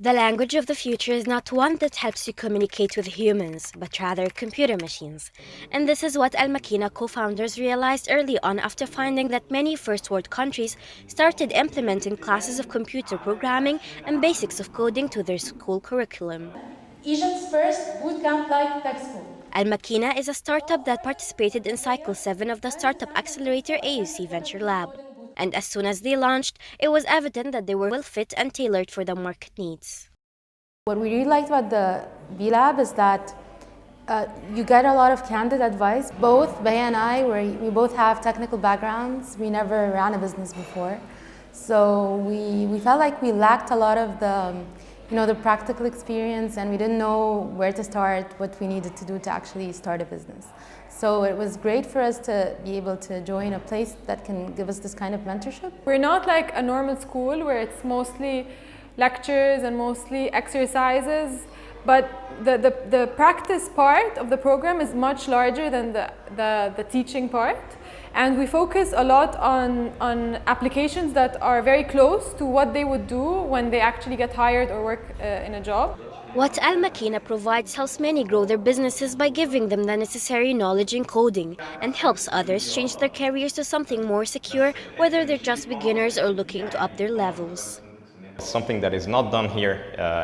The language of the future is not one that helps you communicate with humans, but rather computer machines. And this is what AlMakinah co-founders realized early on after finding that many first-world countries started implementing classes of computer programming and basics of coding to their school curriculum. Egypt's first bootcamp-like tech school. AlMakinah is a startup that participated in Cycle 7 of the Startup Accelerator AUC Venture Lab. And as soon as they launched, it was evident that they were well fit and tailored for the market needs. What we really liked about the V-Lab is that you get a lot of candid advice. Both Baya and I, we both have technical backgrounds. We never ran a business before. So we felt like we lacked a lot of the practical experience, and we didn't know where to start, what we needed to do to actually start a business. So it was great for us to be able to join a place that can give us this kind of mentorship. We're not like a normal school where it's mostly lectures and mostly exercises, but the practice part of the program is much larger than the teaching part. And we focus a lot on applications that are very close to what they would do when they actually get hired or work in a job. What AlMakinah provides helps many grow their businesses by giving them the necessary knowledge in coding, and helps others change their careers to something more secure, whether they're just beginners or looking to up their levels. It's something that is not done here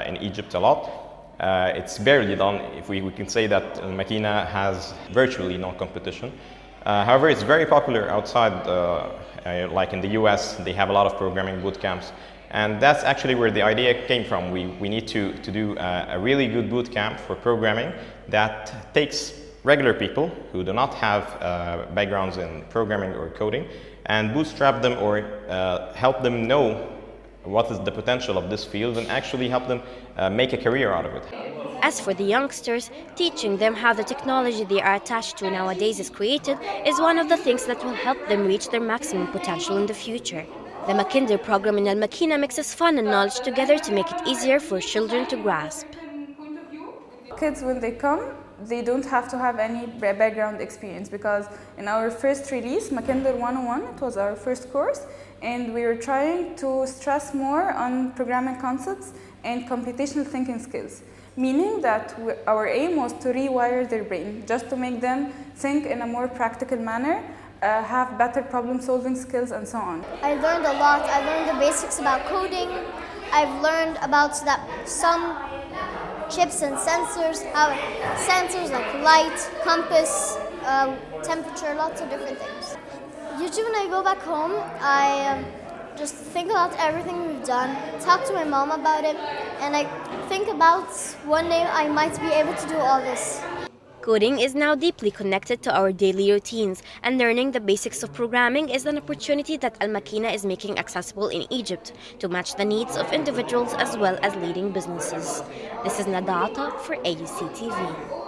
in Egypt a lot. It's barely done. If we can say that AlMakinah has virtually no competition. However, it's very popular outside, like in the US, they have a lot of programming boot camps. And that's actually where the idea came from. We need to do a really good boot camp for programming that takes regular people who do not have backgrounds in programming or coding and bootstrap them or help them know what is the potential of this field and actually help them make a career out of it. As for the youngsters, teaching them how the technology they are attached to nowadays is created is one of the things that will help them reach their maximum potential in the future. The Makinder program in AlMakinah mixes fun and knowledge together to make it easier for children to grasp. Kids, when they come, they don't have to have any background experience, because in our first release, Makinder 101, it was our first course, and we were trying to stress more on programming concepts and computational thinking skills, meaning that our aim was to rewire their brain, just to make them think in a more practical manner, have better problem-solving skills, and so on. I learned a lot. I learned the basics about coding. I've learned about some chips and sensors, sensors like light, compass, temperature, lots of different things. Usually when I go back home, I just think about everything we've done, talk to my mom about it, and I think about one day I might be able to do all this. Coding is now deeply connected to our daily routines, and learning the basics of programming is an opportunity that AlMakinah is making accessible in Egypt to match the needs of individuals as well as leading businesses. This is Nadata for AUCTV.